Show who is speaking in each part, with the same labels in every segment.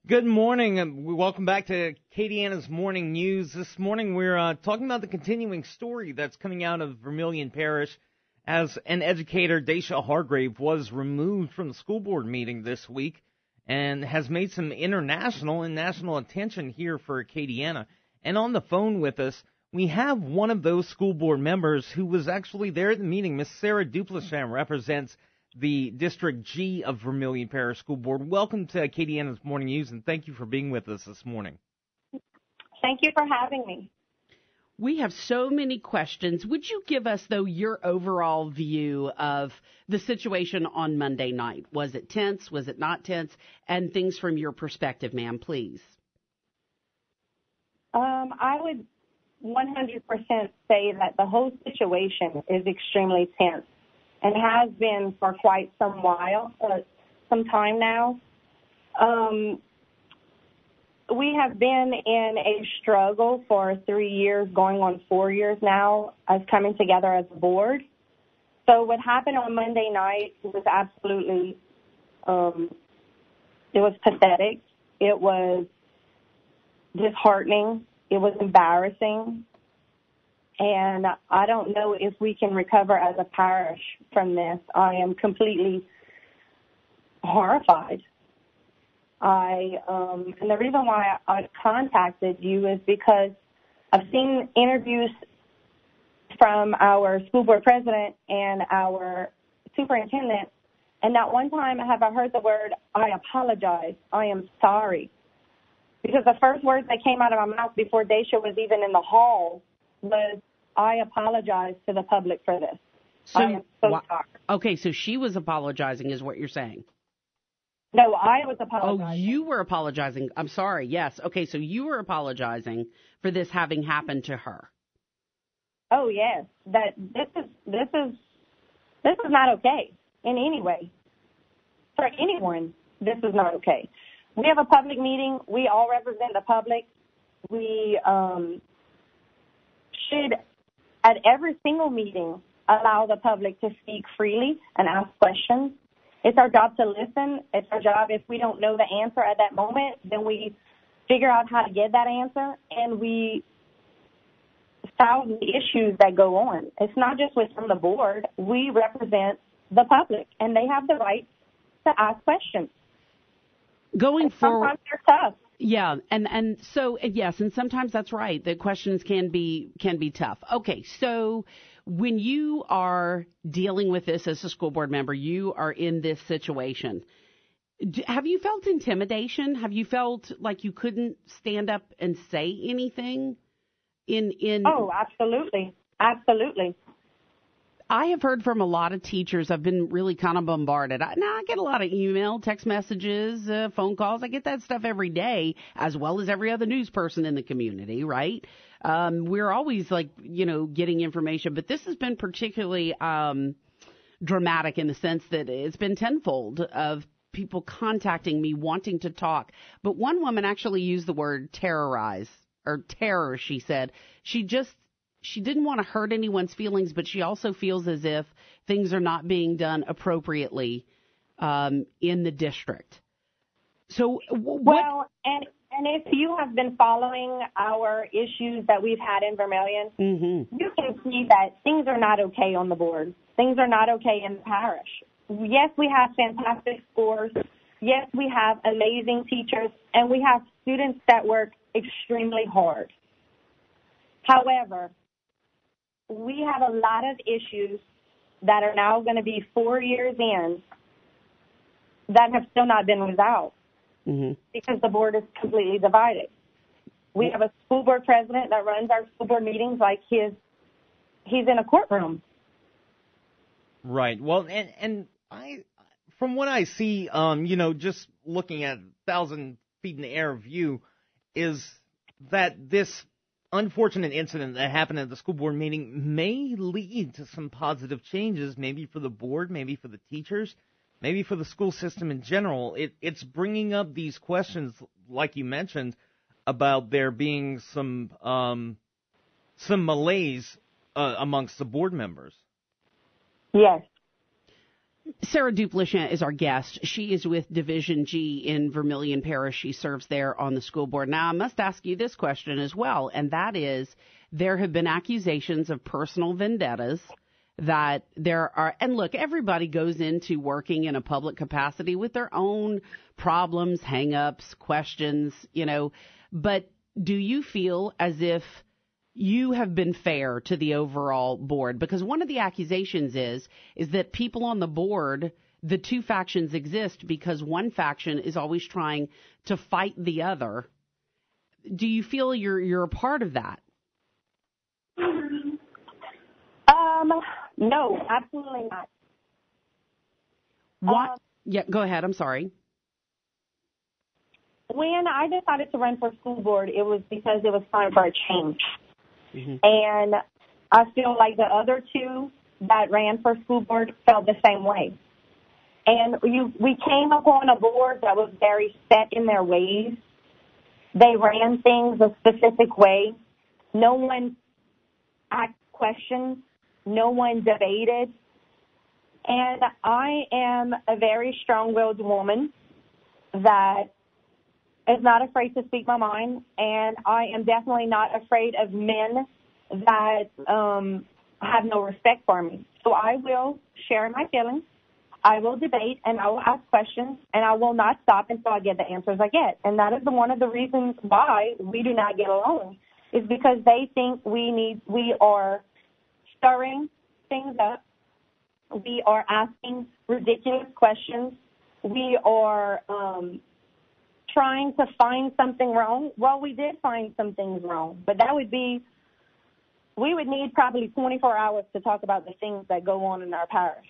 Speaker 1: Good morning, and welcome back to Acadiana's Morning News. This morning we're talking about the continuing story that's coming out of Vermilion Parish as an educator, Daisha Hargrave, was removed from the school board meeting this week and has made some international and national attention here for Acadiana. And on the phone with us, we have one of those school board members who was actually there at the meeting. Miss Sara Duplechein represents the District G of Vermilion Parish School Board. Welcome to Acadiana's Morning News, and thank you for being with us this morning.
Speaker 2: Thank you for having me.
Speaker 3: We have so many questions. Would you give us, though, your overall view of the situation on Monday night? Was it tense? Was it not tense? And things from your perspective, ma'am, please.
Speaker 2: I would 100% say that the whole situation is extremely tense and has been for quite some time now. We have been in a struggle for 3 years, going on 4 years now, as coming together as a board. So what happened on Monday night was absolutely, it was pathetic. It was disheartening. It was embarrassing. And I don't know if we can recover as a parish from this. I am completely horrified. And the reason why I contacted you is because I've seen interviews from our school board president and our superintendent, and not one time have I heard the word, I apologize, I am sorry. Because the first words that came out of my mouth before Daisha was even in the hall was, I apologize to the public for this. I am so sorry.
Speaker 3: Okay, so she was apologizing is what you're saying.
Speaker 2: No, I was apologizing.
Speaker 3: Oh, you were apologizing. I'm sorry. Yes. Okay, so you were apologizing for this having happened to her.
Speaker 2: Oh, yes. That this is not okay in any way. For anyone, this is not okay. We have a public meeting. We all represent the public. We should, at every single meeting, allow the public to speak freely and ask questions. It's our job to listen. It's our job, if we don't know the answer at that moment, then we figure out how to get that answer, and we solve the issues that go on. It's not just within the board. We represent the public, and they have the right to ask questions.
Speaker 3: Going forward,
Speaker 2: sometimes they're tough.
Speaker 3: Yeah, and so yes, and sometimes that's right. The questions can be tough. Okay, so when you are dealing with this as a school board member, you are in this situation. Have you felt intimidation? Have you felt like you couldn't stand up and say anything?
Speaker 2: Oh, absolutely, absolutely.
Speaker 3: I have heard from a lot of teachers. I've been really kind of bombarded. I get a lot of email, text messages, phone calls. I get that stuff every day, as well as every other news person in the community, right? We're always getting information, but this has been particularly dramatic in the sense that it's been tenfold of people contacting me wanting to talk. But one woman actually used the word terrorize or terror. She said she didn't want to hurt anyone's feelings, but she also feels as if things are not being done appropriately in the district. So,
Speaker 2: well, and if you have been following our issues that we've had in Vermilion, you can see that things are not okay on the board. Things are not okay in the parish. Yes, we have fantastic scores. Yes, we have amazing teachers, and we have students that work extremely hard. However, we have a lot of issues that are now going to be 4 years in that have still not been resolved because the board is completely divided. We have a school board president that runs our school board meetings like he's in a courtroom.
Speaker 1: Right. Well, and from what I see, just looking at 1,000 feet in the air view, is that this unfortunate incident that happened at the school board meeting may lead to some positive changes, maybe for the board, maybe for the teachers, maybe for the school system in general. It's bringing up these questions, like you mentioned, about there being some malaise amongst the board members.
Speaker 2: Yes.
Speaker 3: Sara Duplechein is our guest. She is with Division G in Vermilion Parish. She serves there on the school board. Now, I must ask you this question as well, and that is, there have been accusations of personal vendettas that there are, and look, everybody goes into working in a public capacity with their own problems, hang-ups, questions, but do you feel as if you have been fair to the overall board? Because one of the accusations is that people on the board, the two factions exist because one faction is always trying to fight the other. Do you feel you're a part of that?
Speaker 2: No, absolutely not.
Speaker 3: What? Yeah, go ahead. I'm sorry.
Speaker 2: When I decided to run for school board, it was because it was time for a change. Mm-hmm. And I feel like the other two that ran for school board felt the same way. And we came upon a board that was very set in their ways. They ran things a specific way. No one asked questions. No one debated. And I am a very strong-willed woman that is not afraid to speak my mind, and I am definitely not afraid of men that have no respect for me. So I will share my feelings, I will debate, and I will ask questions, and I will not stop until I get the answers I get. And that is one of the reasons why we do not get along, is because they think we are stirring things up. We are asking ridiculous questions. We are trying to find something wrong. Well, we did find some things wrong, but we would need probably 24 hours to talk about the things that go on in our parish.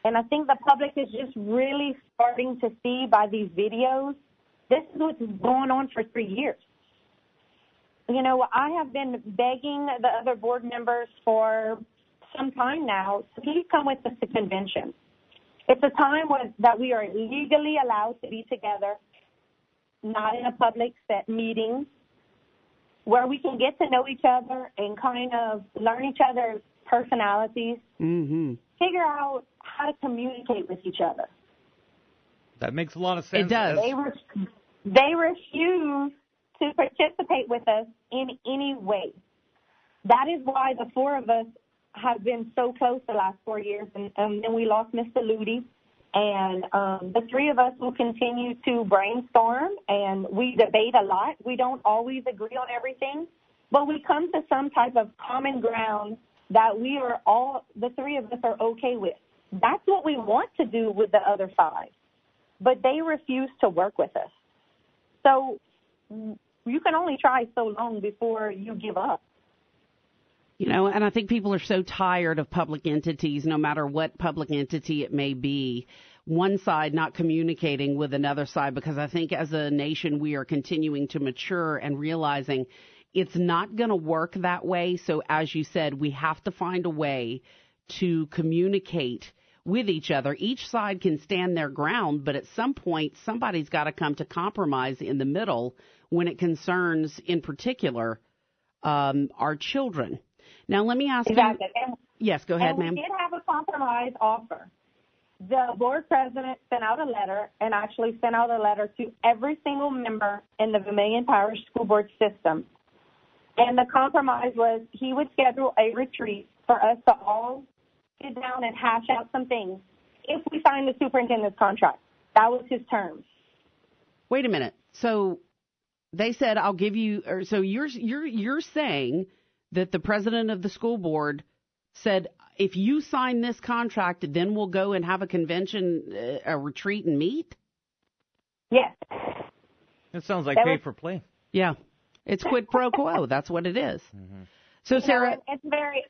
Speaker 2: And I think the public is just really starting to see by these videos, this is what's going on for 3 years. I have been begging the other board members for some time now to please come with us to convention. It's a time that we are legally allowed to be together, not in a public set meeting, where we can get to know each other and kind of learn each other's personalities, figure out how to communicate with each other.
Speaker 1: That makes a lot of sense.
Speaker 3: It does.
Speaker 2: They refuse to participate with us in any way. That is why the four of us have been so close the last 4 years, and then we lost Mr. Ludi. And the three of us will continue to brainstorm, and we debate a lot. We don't always agree on everything, but we come to some type of common ground that the three of us are okay with. That's what we want to do with the other five, but they refuse to work with us. So you can only try so long before you give up.
Speaker 3: And I think people are so tired of public entities, no matter what public entity it may be, one side not communicating with another side, because I think as a nation we are continuing to mature and realizing it's not going to work that way. So as you said, we have to find a way to communicate with each other. Each side can stand their ground, but at some point somebody's got to come to compromise in the middle when it concerns, in particular, our children. Now, let me ask you. Yes, go ahead, ma'am.
Speaker 2: We did have a compromise offer. The board president sent out a letter and actually sent out a letter to every single member in the Vermilion Parish School Board system. And the compromise was he would schedule a retreat for us to all sit down and hash out some things if we signed the superintendent's contract. That was his terms.
Speaker 3: Wait a minute. So they said, I'll give you, or so you're saying that the president of the school board said, if you sign this contract, then we'll go and have a convention, a retreat and meet?
Speaker 2: Yes.
Speaker 1: That sounds like pay for play.
Speaker 3: Yeah. It's quid pro quo. That's what it is. Mm-hmm. So, Sara.
Speaker 2: It's very.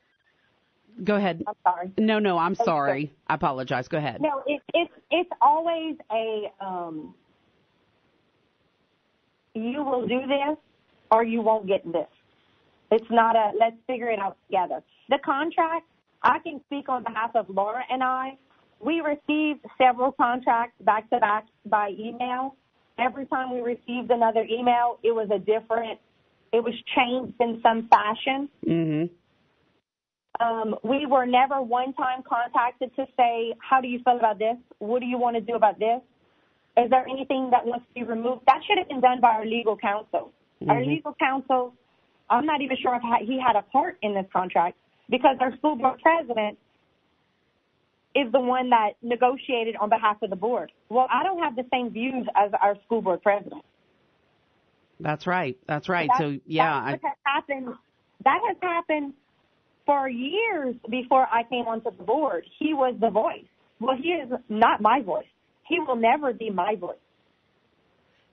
Speaker 3: Go ahead.
Speaker 2: I'm sorry.
Speaker 3: No, I'm sorry. I apologize. Go ahead.
Speaker 2: No, it's always a, you will do this or you won't get this. It's not a, let's figure it out together. The contract, I can speak on behalf of Laura and I. We received several contracts back to back by email. Every time we received another email, it was changed in some fashion. Mm-hmm. We were never one time contacted to say, how do you feel about this? What do you want to do about this? Is there anything that wants to be removed? That should have been done by our legal counsel. Mm-hmm. Our legal counsel, I'm not even sure if he had a part in this contract, because our school board president is the one that negotiated on behalf of the board. Well, I don't have the same views as our school board president.
Speaker 3: That's right. That's right.
Speaker 2: That has happened for years before I came onto the board. He was the voice. Well, he is not my voice. He will never be my voice.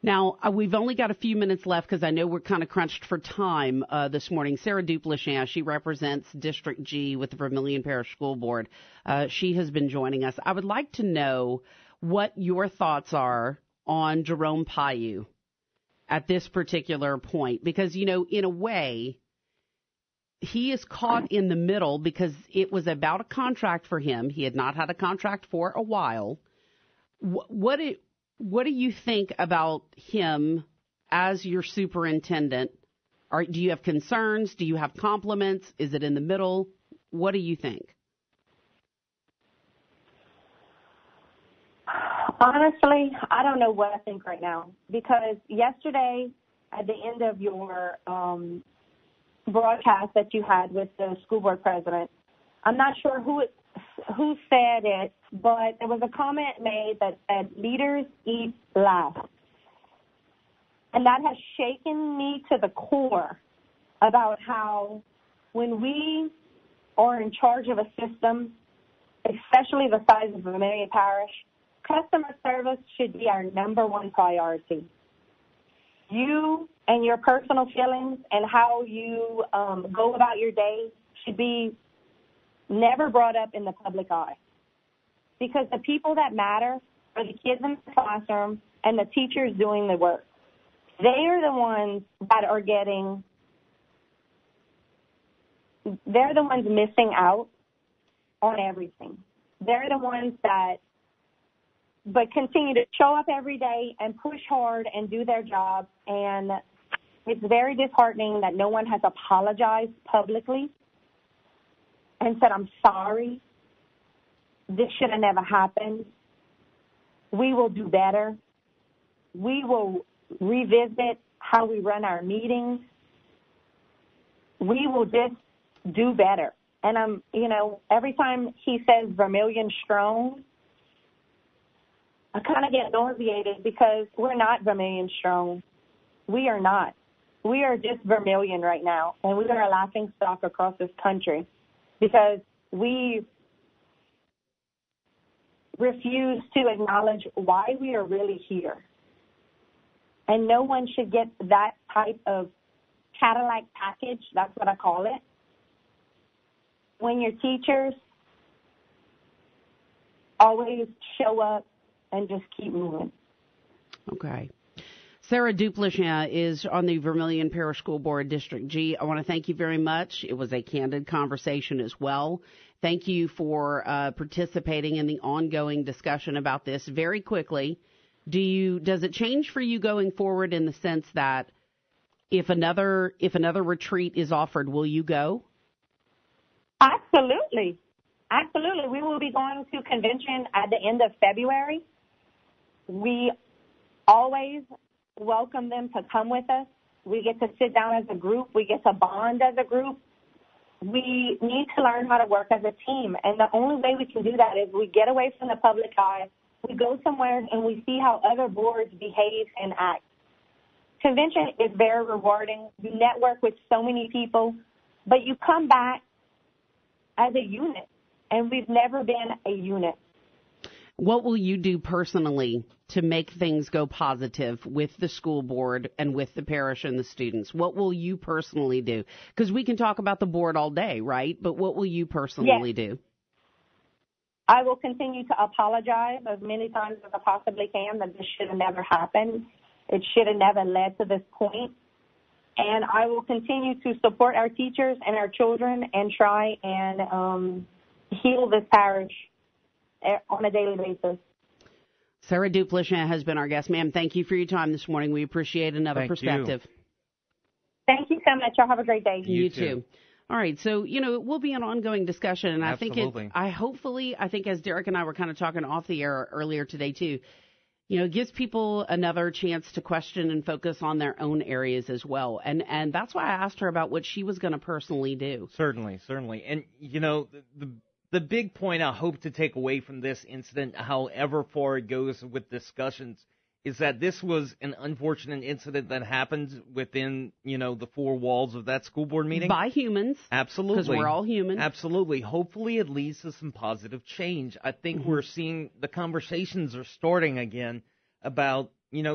Speaker 3: Now, we've only got a few minutes left because I know we're kind of crunched for time this morning. Sara Duplechein, she represents District G with the Vermilion Parish School Board. She has been joining us. I would like to know what your thoughts are on Jerome Paiu at this particular point, because, you know, in a way, he is caught in the middle because it was about a contract for him. He had not had a contract for a while. What do you think about him as your superintendent? Do you have concerns? Do you have compliments? Is it in the middle? What do you think?
Speaker 2: Honestly, I don't know what I think right now, because yesterday at the end of your broadcast that you had with the school board president, I'm not sure who said it, but there was a comment made that said, leaders eat last. And that has shaken me to the core about how when we are in charge of a system, especially the size of Vermilion Parish, customer service should be our number one priority. You and your personal feelings and how you go about your day should be never brought up in the public eye. Because the people that matter are the kids in the classroom and the teachers doing the work. They are the ones that are they're the ones missing out on everything. They're the ones but continue to show up every day and push hard and do their job. And it's very disheartening that no one has apologized publicly and said, I'm sorry. This should have never happened. We will do better. We will revisit how we run our meetings. We will just do better. And every time he says Vermilion Strong, I kind of get nauseated because we're not Vermilion Strong. We are not. We are just Vermilion right now, and we are a laughing stock across this country because we refuse to acknowledge why we are really here. And no one should get that type of Cadillac package, that's what I call it, when your teachers always show up and just keep moving.
Speaker 3: Okay. Sara Duplechein is on the Vermilion Parish School Board, District G. I want to thank you very much. It was a candid conversation as well. Thank you for participating in the ongoing discussion about this. Very quickly, does it change for you going forward in the sense that if another retreat is offered, will you go?
Speaker 2: Absolutely. Absolutely. We will be going to convention at the end of February. We always welcome them to come with us. We get to sit down as a group. We get to bond as a group. We need to learn how to work as a team. And the only way we can do that is we get away from the public eye. We go somewhere and we see how other boards behave and act. Convention is very rewarding. You network with so many people, but you come back as a unit, and we've never been a unit.
Speaker 3: What will you do personally to make things go positive with the school board and with the parish and the students? What will you personally do? Because we can talk about the board all day, right? But what will you personally do?
Speaker 2: I will continue to apologize as many times as I possibly can that this should have never happened. It should have never led to this point. And I will continue to support our teachers and our children and try and heal this parish on a daily basis.
Speaker 3: Sara Duplechein has been our guest. Ma'am, thank you for your time this morning. We appreciate another perspective.
Speaker 2: Thank you so much. Y'all have a great day.
Speaker 3: You too. All right, so, it will be an ongoing discussion, and
Speaker 1: Absolutely.
Speaker 3: I think as Derek and I were kind of talking off the air earlier today, too, it gives people another chance to question and focus on their own areas as well. And that's why I asked her about what she was going to personally do.
Speaker 1: Certainly. And, the big point I hope to take away from this incident, however far it goes with discussions, is that this was an unfortunate incident that happened within, the four walls of that school board meeting.
Speaker 3: By humans.
Speaker 1: Absolutely.
Speaker 3: Because we're all human.
Speaker 1: Absolutely. Hopefully it leads to some positive change. I think we're seeing the conversations are starting again about,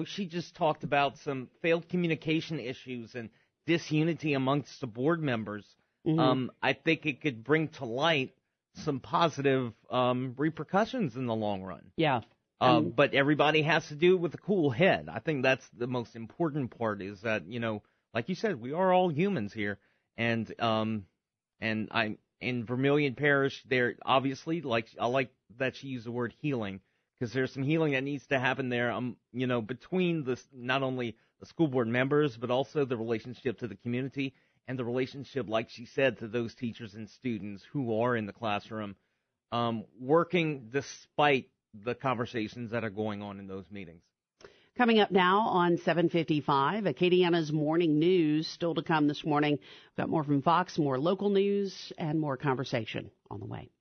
Speaker 1: she just talked about some failed communication issues and disunity amongst the board members. I think it could bring to light some positive repercussions in the long run.
Speaker 3: Yeah.
Speaker 1: But everybody has to do it with a cool head. I think that's the most important part is that, like you said, we are all humans here. And I'm in Vermilion Parish, there obviously, I like that she used the word healing, because there's some healing that needs to happen there, between not only the school board members, but also the relationship to the community and the relationship, like she said, to those teachers and students who are in the classroom, working despite the conversations that are going on in those meetings.
Speaker 3: Coming up now on 7:55, Acadiana's Morning News, still to come this morning. We've got more from Fox, more local news, and more conversation on the way.